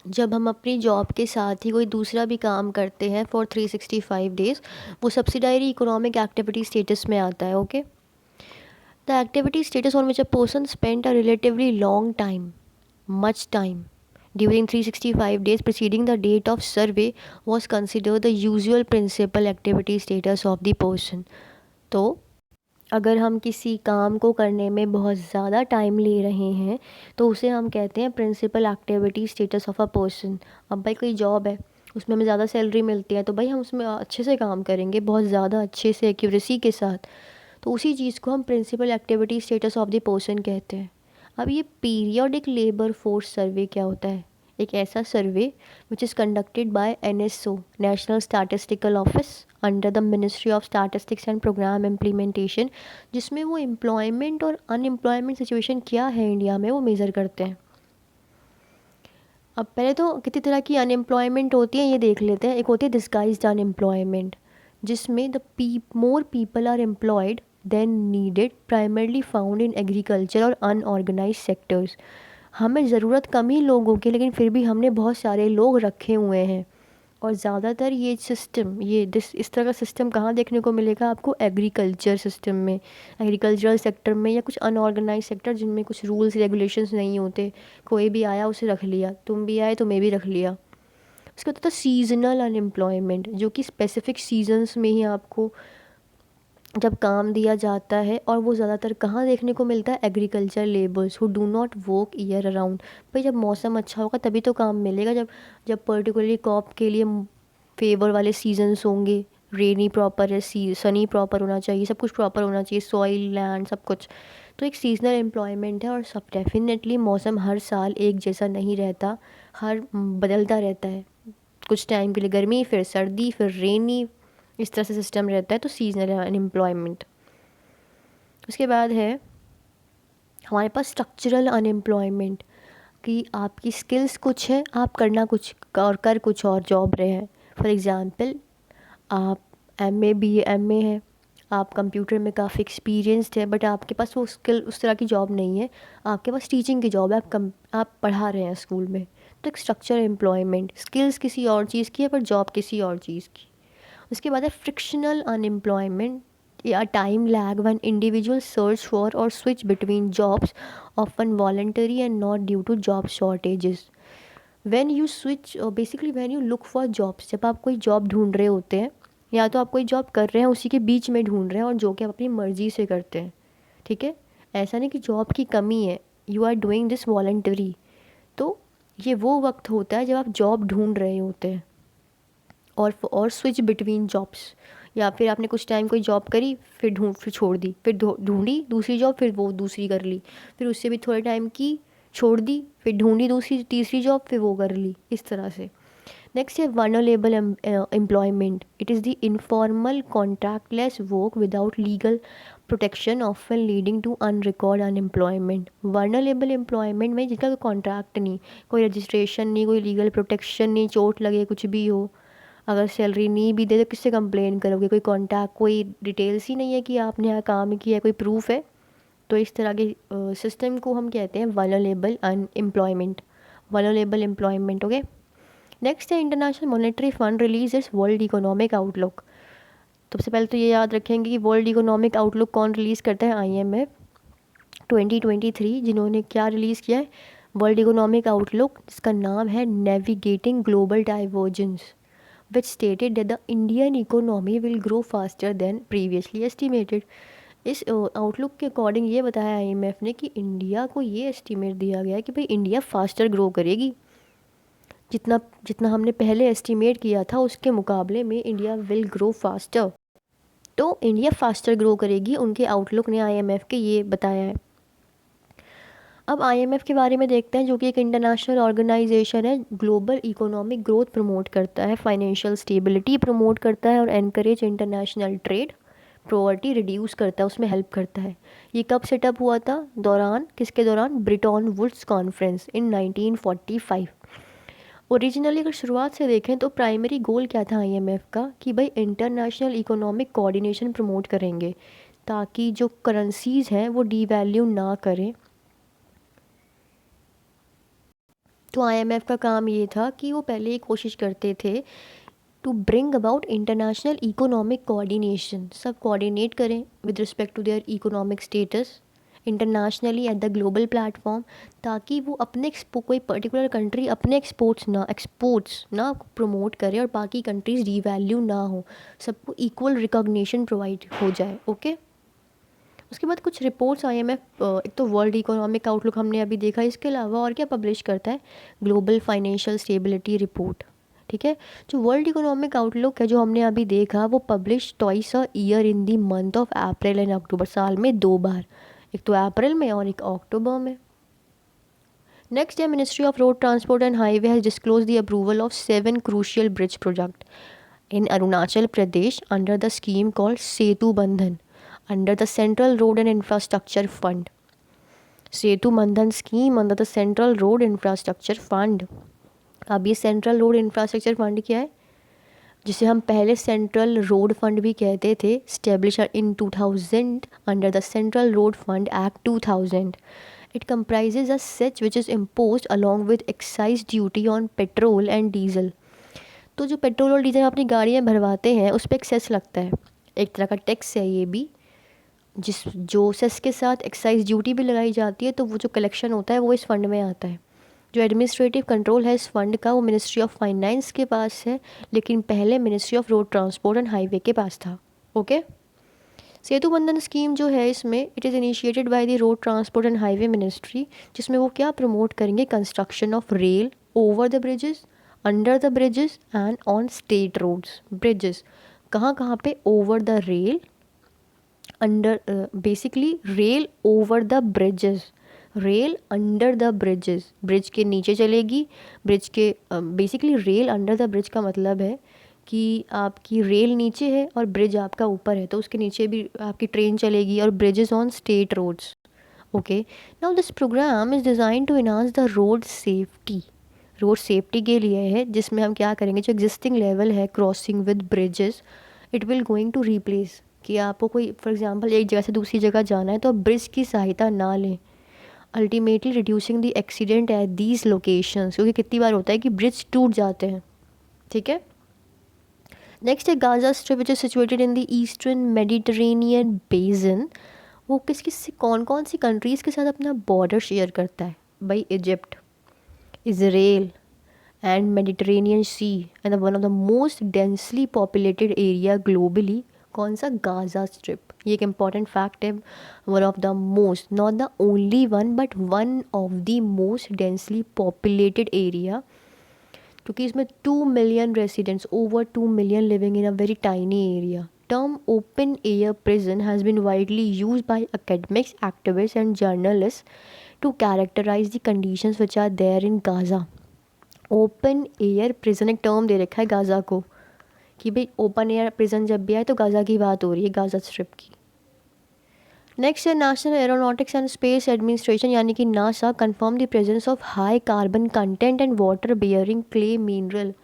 जब हम अपनी job के साथ ही कोई दूसरा भी काम करते हैं फॉर 365 days, वो सब्सिडायरी इकोनॉमिक एक्टिविटी स्टेटस में आता है, okay. The activity status on which a person spend a relatively long time, much time during 365 days preceding the date of survey was considered the usual principal activity status of the person. तो अगर हम किसी काम को करने में बहुत ज़्यादा टाइम ले रहे हैं तो उसे हम कहते हैं principal activity status of a person. अब भाई कोई जॉब है, उसमें हमें ज़्यादा सैलरी मिलती है, तो भाई हम उसमें अच्छे से काम करेंगे, बहुत ज़्यादा अच्छे से एक्यूरेसी के साथ. तो उसी चीज़ को हम principal activity status of the person कहते हैं. अब ये पीरियोडिक लेबर फोर्स सर्वे क्या होता है? एक ऐसा survey which is conducted by NSO, national statistical office, under the ministry of statistics and programme implementation, जिसमें वो एम्प्लॉयमेंट और अनएम्प्लॉयमेंट सिचुएशन क्या है इंडिया में वो मेज़र करते हैं. अब पहले तो कितनी तरह की अनएम्प्लॉयमेंट होती है ये देख लेते हैं. एक होती है डिस्गाइज्ड अनएम्प्लॉयमेंट, जिसमें the more people are employed than needed, primarily found in agriculture और अनऑर्गेनाइज सेक्टर्स. हमें ज़रूरत कम ही लोगों की, लेकिन फिर भी हमने बहुत सारे लोग रखे हुए हैं. और ज़्यादातर ये सिस्टम, इस तरह का सिस्टम कहाँ देखने को मिलेगा आपको? एग्रीकल्चर सिस्टम में, एग्रीकल्चरल सेक्टर में, या कुछ अनऑर्गेनाइज सेक्टर जिनमें कुछ रूल्स रेगुलेशंस नहीं होते. कोई भी आया उसे रख लिया, तुम भी आए तुम्हें भी रख लिया. उसके बाद होता है सीजनल अनएम्प्लॉयमेंट, जो कि स्पेसिफिक सीजन्स में ही आपको जब काम दिया जाता है. और वो ज़्यादातर कहाँ देखने को मिलता है? Agriculture labours who do not work year around. भाई जब मौसम अच्छा होगा तभी तो काम मिलेगा. जब जब पर्टिकुलरली क्रॉप के लिए फेवर वाले सीजन्स होंगे, रेनी प्रॉपर है, सनी प्रॉपर होना चाहिए, सब कुछ प्रॉपर होना चाहिए, सॉइल, लैंड, सब कुछ. तो एक सीजनल एम्प्लॉयमेंट है. और सब डेफिनेटली मौसम हर साल एक जैसा नहीं रहता, हर बदलता रहता है. कुछ टाइम के लिए गर्मी, फिर सर्दी, फिर रेनी, इस तरह से सिस्टम रहता है. तो सीजनल अनएम्प्लॉयमेंट. उसके बाद है हमारे पास स्ट्रक्चरल अनएम्प्लॉयमेंट, कि आपकी स्किल्स कुछ है, आप करना कुछ और कर कुछ और जॉब रहे हैं. फॉर एग्ज़ाम्पल, आप MA BA MA है, आप कंप्यूटर में काफ़ी एक्सपीरियंसड है, बट आपके पास वो स्किल, उस तरह की जॉब नहीं है. आपके पास टीचिंग की जॉब है, आप पढ़ा रहे हैं स्कूल में. तो एक स्ट्रक्चर एम्प्लॉयमेंट, स्किल्स किसी और चीज़ की है पर जॉब किसी और चीज़ की. उसके बाद है फ्रिक्शनल अनएम्प्लॉयमेंट, या time lag when individual search for और switch between jobs, often voluntary and not due to job shortages. When you switch, basically when you look for jobs, जब आप कोई जॉब ढूंढ रहे होते हैं, या तो आप कोई जॉब कर रहे हैं उसी के बीच में ढूंढ रहे हैं, और जो कि आप अपनी मर्ज़ी से करते हैं. ठीक है, ऐसा नहीं कि जॉब की कमी है, you are doing this voluntary. तो ये वो वक्त होता है जब आप जॉब ढूंढ रहे होते हैं. और स्विच बिटवीन जॉब्स, या फिर आपने कुछ टाइम कोई जॉब करी, फिर छोड़ दी, फिर ढूंढी दूसरी जॉब, फिर वो दूसरी कर ली, फिर उससे भी थोड़े टाइम की, छोड़ दी, फिर ढूंढी दूसरी तीसरी जॉब, फिर वो कर ली, इस तरह से. नेक्स्ट है vulnerable employment. It is the informal contractless work without legal protection, often leading to unrecorded unemployment. Vulnerable employment में जिसका कोई कॉन्ट्रैक्ट नहीं, कोई रजिस्ट्रेशन नहीं, कोई लीगल प्रोटेक्शन नहीं, चोट लगे कुछ भी हो, अगर सैलरी नहीं भी दे तो किससे कंप्लेन करोगे? कोई कॉन्टैक्ट, कोई डिटेल्स ही नहीं है कि आपने यहाँ काम किया, कोई प्रूफ है. तो इस तरह के सिस्टम को हम कहते हैं vulnerable unemployment. Vulnerable employment. Okay. Next है international monetary fund release its world economic outlook. तो सबसे पहले तो ये याद रखेंगे कि वर्ल्ड इकोनॉमिक आउटलुक कौन रिलीज़ करता है? IMF 2023, जिन्होंने क्या रिलीज़ किया है? वर्ल्ड इकोनॉमिक आउटलुक, जिसका नाम है navigating global divergence, which stated that the Indian economy will grow faster than previously estimated. इस आउटलुक के अकॉर्डिंग ये बताया IMF ने कि इंडिया को ये एस्टीमेट दिया गया है कि भाई इंडिया फास्टर ग्रो करेगी. जितना जितना हमने पहले एस्टीमेट किया था उसके मुकाबले में इंडिया विल ग्रो फास्टर. तो इंडिया फास्टर ग्रो करेगी, उनके आउटलुक ने IMF के ये बताया है. अब IMF के बारे में देखते हैं, जो कि एक इंटरनेशनल ऑर्गेनाइजेशन है, ग्लोबल इकोनॉमिक ग्रोथ प्रमोट करता है, फाइनेंशियल स्टेबिलिटी प्रमोट करता है, और encourage international trade, poverty reduce करता है, उसमें हेल्प करता है. ये कब सेटअप हुआ था? किसके दौरान? Bretton Woods conference in 1945. Originally अगर शुरुआत से देखें तो प्राइमरी गोल क्या था IMF का? कि भाई इंटरनेशनल इकोनॉमिक कोऑर्डिनेशन प्रमोट करेंगे, ताकि जो करेंसीज़ हैं वो डीवैल्यू ना करें. तो IMF का काम ये था कि वो पहले ही कोशिश करते थे to bring about international economic coordination, सब कोऑर्डिनेट करें with respect to their economic status. Internationally at the global platform, ताकि वो अपने कोई पर्टिकुलर कंट्री अपने एक्सपोर्ट्स ना प्रमोट करे और बाकी कंट्रीज डीवैल्यू ना हो, सबको इक्वल रिकॉग्निशन प्रोवाइड हो जाए। ओके। उसके बाद कुछ रिपोर्ट्स IMF, एक तो वर्ल्ड इकोनॉमिक आउटलुक हमने अभी देखा, इसके अलावा और क्या पब्लिश करता है, ग्लोबल फाइनेंशियल स्टेबिलिटी रिपोर्ट। ठीक है, जो वर्ल्ड इकोनॉमिक आउटलुक है जो हमने अभी देखा, वो publish twice a year in the month of April and October, साल में 2 बार, एक तो अप्रैल में और एक अक्टूबर में। नेक्स्ट है, ministry of road transport and highway has disclose the approval of 7 crucial bridge project in Arunachal Pradesh under the scheme called Setu Bandhan under the Central Road and Infrastructure Fund. Setu Bandhan scheme under the Central Road Infrastructure Fund. अब ये central road infrastructure fund क्या है, जिसे हम पहले central road fund भी कहते थे, establish in 2000 under the central road fund act 2000. It comprises a cess which is imposed along with excise duty on petrol and diesel. तो जो पेट्रोल और डीजल अपनी गाड़ियाँ भरवाते हैं उस पर एक सेस लगता है, एक तरह का टैक्स है ये भी, जो सेस के साथ एक्साइज ड्यूटी भी लगाई जाती है, तो वो जो कलेक्शन होता है वो इस फंड में आता है। जो एडमिनिस्ट्रेटिव कंट्रोल है इस फंड का वो मिनिस्ट्री ऑफ फाइनेंस के पास है, लेकिन पहले ministry of road transport and highway के पास था। ओके। सेतु बंधन स्कीम जो है इसमें it is initiated by the road transport and highway ministry, जिसमें वो क्या प्रमोट करेंगे, construction of rail over the bridges, under the bridges and on state roads. Bridges कहाँ कहाँ पे, over the rail, under, basically rail over the bridges, rail under the bridges, bridge के नीचे चलेगी, ब्रिज के basically rail under the bridge का मतलब है कि आपकी रेल नीचे है और ब्रिज आपका ऊपर है, तो उसके नीचे भी आपकी ट्रेन चलेगी, और bridges on state roads. Okay, now this programme is design to enhance the road safety, road safety के लिए है, जिसमें हम क्या करेंगे, जो एग्जिस्टिंग लेवल है crossing with bridges, it will going to replace, कि आपको कोई फॉर एग्जांपल एक जगह से दूसरी जगह जाना है तो ब्रिज की सहायता ना लें, ultimately reducing the accident at these locations, क्योंकि कितनी बार होता है कि ब्रिज टूट जाते हैं। ठीक है। नेक्स्ट है Gaza strip which is situated in the eastern Mediterranean basin. वो किस किस से कौन कौन सी कंट्रीज़ के साथ अपना बॉर्डर शेयर करता है भाई, Egypt, Israel and Mediterranean Sea and one of the most densely populated area globally, कौन सा, गाजा स्ट्रिप। ये एक इम्पॉर्टेंट फैक्ट है, one of the most, not the only one but one of the most densely populated area, क्योंकि इसमें 2 million residents, over 2 million living in a very tiny area. Term open air prison has been widely used by academics, activists and journalists to characterize the conditions which are there in Gaza. Open air prison एक term दे रखा है Gaza को, कि भाई open air prison जब भी आए तो गाज़ा की बात हो रही है, गाज़ा स्ट्रिप की। नेक्स्ट है, national aeronautics and space administration यानी कि NASA confirm the presence of high carbon content and water bearing clay mineral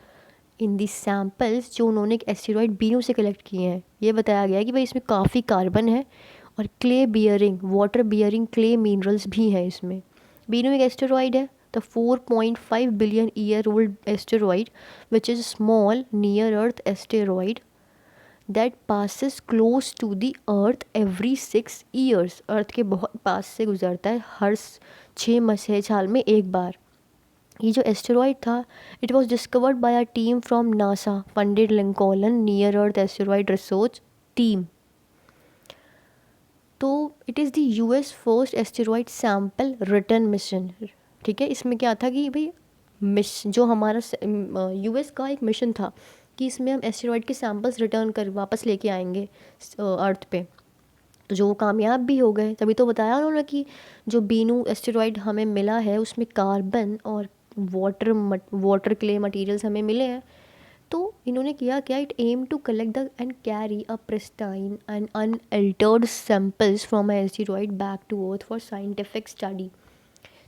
in the samples, जो उन्होंने एक एस्टेरॉयड बीनू से कलेक्ट किए हैं। ये बताया गया कि भाई इसमें काफ़ी कार्बन है और clay bearing, water bearing clay minerals भी हैं इसमें। बीनू एक एस्टेरॉयड है, the 4.5 billion year old asteroid which is small near earth asteroid that passes close to the earth every 6 years. Earth के बहुत पास से गुजरता है हर 6 साल में एक बार। ये जो एस्टेरॉयड था, it was discovered by a team from NASA funded Lincoln near earth asteroid research team. तो it is the US first asteroid sample return mission. ठीक है, इसमें क्या था कि भाई जो हमारा US का एक मिशन था कि इसमें हम एस्टेरॉयड के सैम्पल्स रिटर्न कर वापस लेके आएंगे अर्थ पे, तो जो वो कामयाब भी हो गए। तभी तो बताया उन्होंने कि जो बीनू एस्टेरॉयड हमें मिला है उसमें कार्बन और वाटर क्ले मटेरियल्स हमें मिले हैं। तो इन्होंने किया क्या, it aim to collect the and carry a pristine and unaltered samples from a asteroid back to earth for scientific study.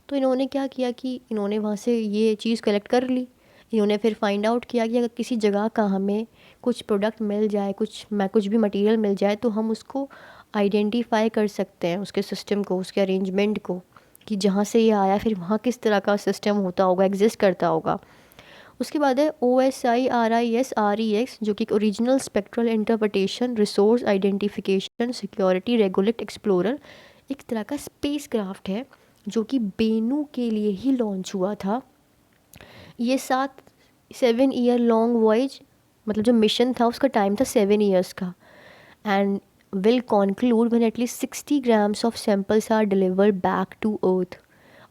तो इन्होंने क्या किया कि इन्होंने वहाँ से ये चीज़ कलेक्ट कर ली। इन्होंने फिर फाइंड आउट किया कि अगर किसी जगह का हमें कुछ प्रोडक्ट मिल जाए, कुछ भी मटेरियल मिल जाए, तो हम उसको आइडेंटिफाई कर सकते हैं, उसके सिस्टम को, उसके अरेंजमेंट को, कि जहाँ से ये आया फिर वहाँ किस तरह का सिस्टम होता होगा, एग्जिस्ट करता होगा। उसके बाद है OSIRIS-REX, जो कि original spectral interpretation resource identification security regulate explorer एक तरह का स्पेस क्राफ्ट है जो कि बेनू के लिए ही लॉन्च हुआ था। ये 7 ईयर लॉन्ग वॉयज, मतलब जो मिशन था उसका टाइम था 7 ईयर्स का, and will conclude when at least 60 grams of samples are delivered back to earth.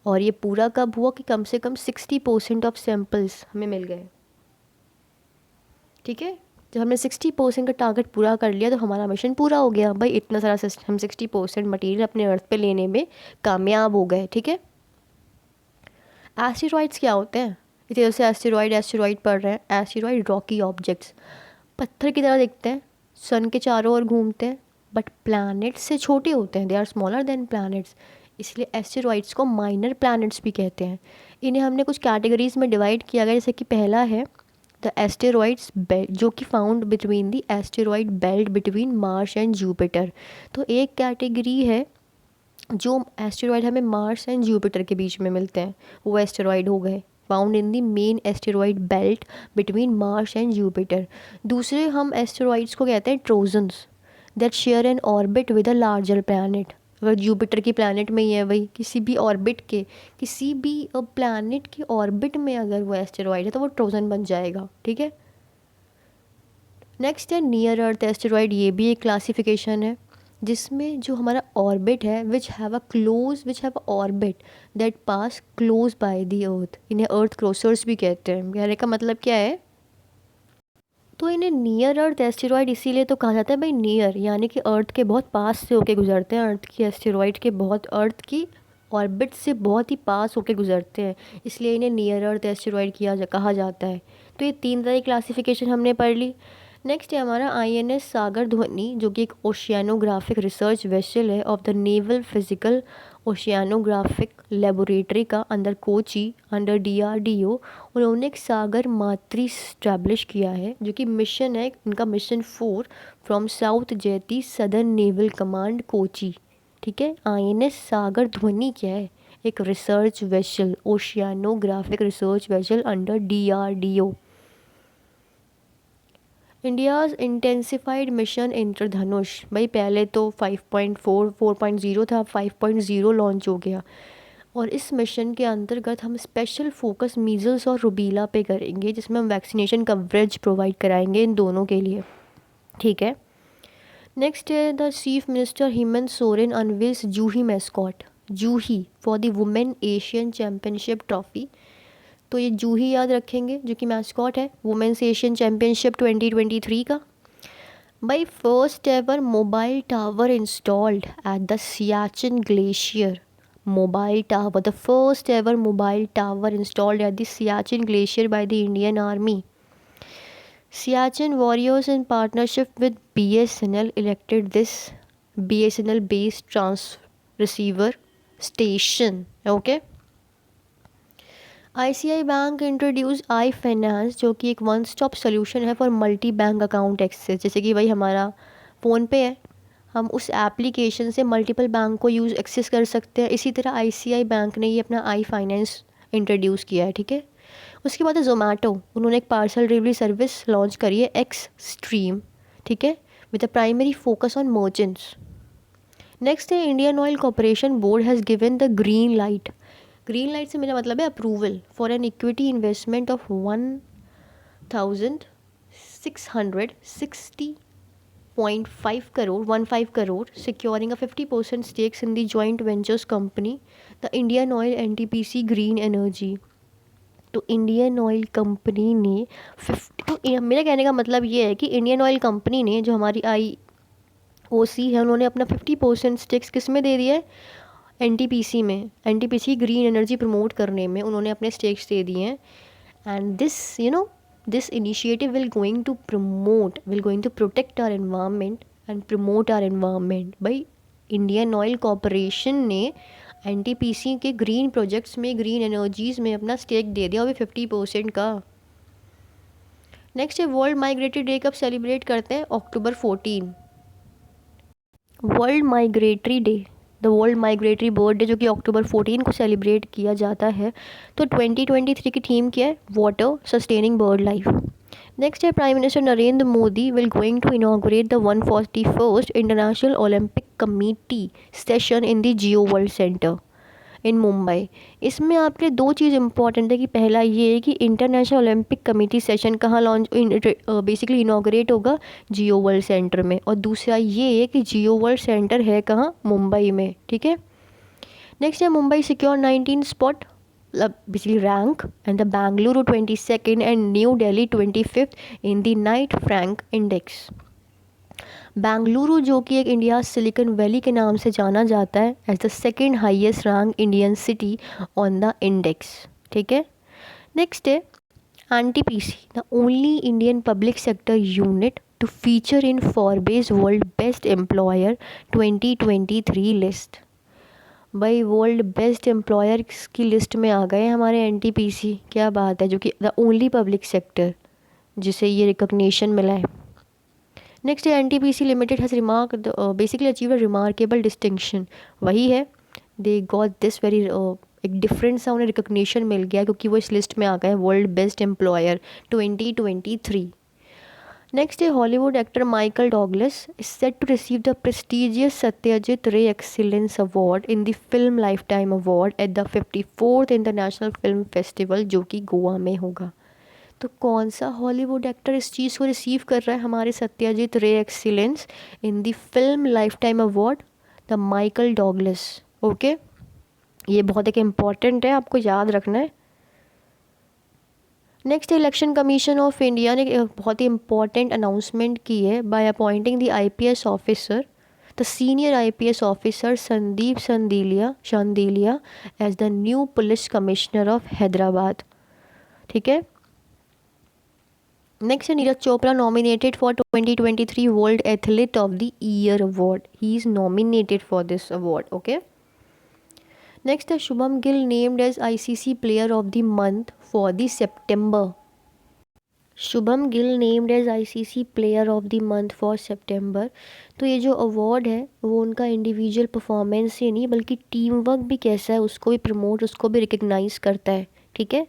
और ये पूरा कब हुआ कि कम से कम 60% ऑफ सैम्पल्स हमें मिल गए। ठीक है, जब हमने 60% का टारगेट पूरा कर लिया तो हमारा मिशन पूरा हो गया भाई। इतना सारा हम 60% मटेरियल अपने अर्थ पे लेने में कामयाब हो गए। ठीक है, एस्टेरॉइड्स क्या होते हैं? इतने से एस्टेरॉइड पढ़ रहे हैं। एस्टेरॉइड रॉकी ऑब्जेक्ट्स, पत्थर की तरह दिखते हैं, सन के चारों ओर घूमते हैं, बट प्लैनेट्स से छोटे होते हैं। They are smaller than planets, इसलिए एस्टेरॉइड्स को माइनर प्लैनेट्स भी कहते हैं। इन्हें हमने कुछ कैटेगरीज में डिवाइड किया गया, जैसे कि पहला है द एस्टेरॉइड्स बेल्ट, जो कि found between the asteroid belt between Mars and Jupiter. तो एक कैटेगरी है जो एस्टेरॉइड हमें मार्स एंड जुपिटर के बीच में मिलते हैं, वो एस्टेरॉइड हो गए found in the main asteroid belt between Mars and Jupiter. दूसरे हम एस्टेरॉइड्स को कहते हैं trojans, that share an orbit with a larger planet. अगर जुपिटर की प्लैनेट में ही है वही, किसी भी ऑर्बिट के, किसी भी प्लैनेट की ऑर्बिट में अगर वो एस्टेरॉइड है तो वो ट्रोजन बन जाएगा। ठीक है, नेक्स्ट है नियर अर्थ एस्टेरॉइड। ये भी एक क्लासिफिकेशन है जिसमें जो हमारा ऑर्बिट है which have a orbit that pass close by the earth, इन्हें अर्थ क्रॉसर्स भी कहते हैं। कहने का मतलब क्या है? तो इन्हें नियर अर्थ एस्टेरॉइड इसीलिए तो कहा जाता है भाई, नियर यानी कि अर्थ के बहुत पास से होके गुजरते हैं, अर्थ की एस्टेरॉइड के बहुत, अर्थ की ऑर्बिट से बहुत ही पास होके गुजरते हैं, इसलिए इन्हें नियर अर्थ एस्टेरॉइड कहा जाता है। तो ये 3 तरह की क्लासिफिकेशन हमने पढ़ ली। नेक्स्ट है हमारा INS सागर ध्वनि, जो कि एक ओशियानोग्राफिक रिसर्च वेसल है of the naval physical oceanographic laboratory का अंडर कोची अंडर DRDO। उन्होंने एक सागर मात्री स्टैब्लिश किया है, जो कि मिशन है इनका, mission 4 from south jetty southern naval command Kochi. ठीक है, INS सागर ध्वनि क्या है? एक research vessel, oceanographic research vessel under DRDO। India's intensified mission Indradhanush, भाई पहले तो 5.4 4.0 था, 5.0 लॉन्च हो गया। और इस मिशन के अंतर्गत हम स्पेशल फोकस मीज़ल्स और रूबीला पे करेंगे, जिसमें हम वैक्सीनेशन कवरेज प्रोवाइड कराएंगे इन दोनों के लिए। ठीक है, नेक्स्ट है the chief minister Hemant Soren unveils Juhi mascot, Juhi for the women Asian championship trophy. तो ये जूही याद रखेंगे, जो कि मैस्कॉट है वुमेन्स एशियन चैम्पियनशिप 2023 का। By first ever mobile tower installed at the Siachen glacier, mobile tower, the first ever mobile tower installed at the Siachen glacier by the Indian army. Siachen warriors in partnership with BSNL elected this BSNL based receiver station. Okay. ICI bank introduce iFinance, जो कि एक one stop solution है for multi bank account access. जैसे कि भाई हमारा phone पे है, हम उस एप्लीकेशन से मल्टीपल बैंक को यूज़ एक्सेस कर सकते हैं। इसी तरह ICI बैंक ने ये अपना आई फाइनेंस इंट्रोड्यूस किया है। ठीक है, उसके बाद है जोमेटो, उन्होंने एक पार्सल डिलीवरी सर्विस लॉन्च करी है एक्स स्ट्रीम। ठीक है, with a primary focus on merchants. Next है Indian oil corporation board has given the green light. Green light से मेरा मतलब है approval for an equity investment of 1660.5 crore 15 crore securing a 50% stakes in the joint ventures company the Indian oil NTPC green energy. तो Indian oil company ने 50, तो मेरा कहने का मतलब ये है कि इंडियन ऑयल कंपनी ने, जो हमारी IOC है, उन्होंने अपना 50% स्टेक्स किस में दे दिया है? NTPC में। NTPC ग्रीन एनर्जी प्रमोट करने में उन्होंने अपने स्टेक्स दे दिए हैं। And this initiative will going to protect our environment and promote our environment. भाई इंडियन ऑयल कॉरपोरेशन ने NTPC के ग्रीन प्रोजेक्ट्स में, ग्रीन एनर्जीज़ में अपना स्टेक दे दिया, और भी 50% का। नेक्स्ट है वर्ल्ड माइग्रेटरी डे कब सेलिब्रेट करते हैं? October 14, world migratory day. The world migratory bird day जो कि अक्टूबर 14 को सेलिब्रेट किया जाता है। तो 2023 की थीम क्या है? Water sustaining bird life. Next है prime minister Narendra Modi will going to inaugurate the 141st international olympic committee session in the Jio world centre in Mumbai. इसमें आपके दो चीज़ इंपॉर्टेंट है कि पहला ये है कि इंटरनेशनल ओलंपिक कमेटी सेशन कहाँ लॉन्च बेसिकली इनॉग्रेट होगा? जियो वर्ल्ड सेंटर में। और दूसरा ये है कि जियो वर्ल्ड सेंटर है कहाँ? मुंबई में। ठीक है। नेक्स्ट है Mumbai secure 19 spot basically rank and the Bangalore 22nd and New Delhi 25th in the Knight Frank Index। Bengaluru जो कि एक इंडिया सिलिकॉन वैली के नाम से जाना जाता है as the second highest rank Indian city on the index. ठीक है। नेक्स्ट है NTPC the only Indian public sector unit to feature in Forbes world best employer 2023 list. भाई वर्ल्ड बेस्ट एम्प्लॉयर की लिस्ट में आ गए हमारे एनटीपीसी। क्या बात है, जो कि द ओनली पब्लिक सेक्टर जिसे ये रिकॉग्निशन मिला है। Next NTPC limited has basically achieve a remarkable distinction. वही है, दे गॉट दिस वेरी एक डिफरेंट सा उन्हें रिकॉग्निशन मिल गया क्योंकि वो इस लिस्ट में आ गए वर्ल्ड बेस्ट एम्प्लॉयर 2023। नेक्स्ट है Hollywood actor Michael Douglas is set to receive the prestigious Satyajit Ray excellence award in the film lifetime award at the 54th international film festival जो कि गोवा में होगा। तो कौन सा हॉलीवुड एक्टर इस चीज़ को रिसीव कर रहा है? हमारे Satyajit Ray excellence in the film lifetime award, the Michael Douglas. Okay, ये बहुत एक इम्पॉर्टेंट है, आपको याद रखना है। Next election commission of India ने एक बहुत ही इंपॉर्टेंट अनाउंसमेंट की है by appointing the IPS officer the senior IPS officer Sandeep Shandilya as the new police commissioner of Hyderabad. ठीक है। नेक्स्ट है Neeraj Chopra nominated for 2023 world athlete of the year award. He is nominated for this award. Okay. Next है Shubman Gill named as ICC player of the month for the September. Shubman Gill named as ICC player of the month for September. तो ये जो award है वो उनका individual performance से नहीं बल्कि टीम वर्क भी कैसा है उसको भी प्रमोट, उसको भी रिकग्नाइज करता है। ठीक है।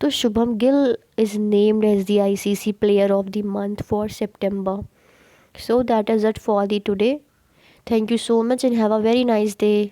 तो Shubman Gill is named as the ICC player of the month for September. So that is it for the today. Thank you so much and have a very nice day.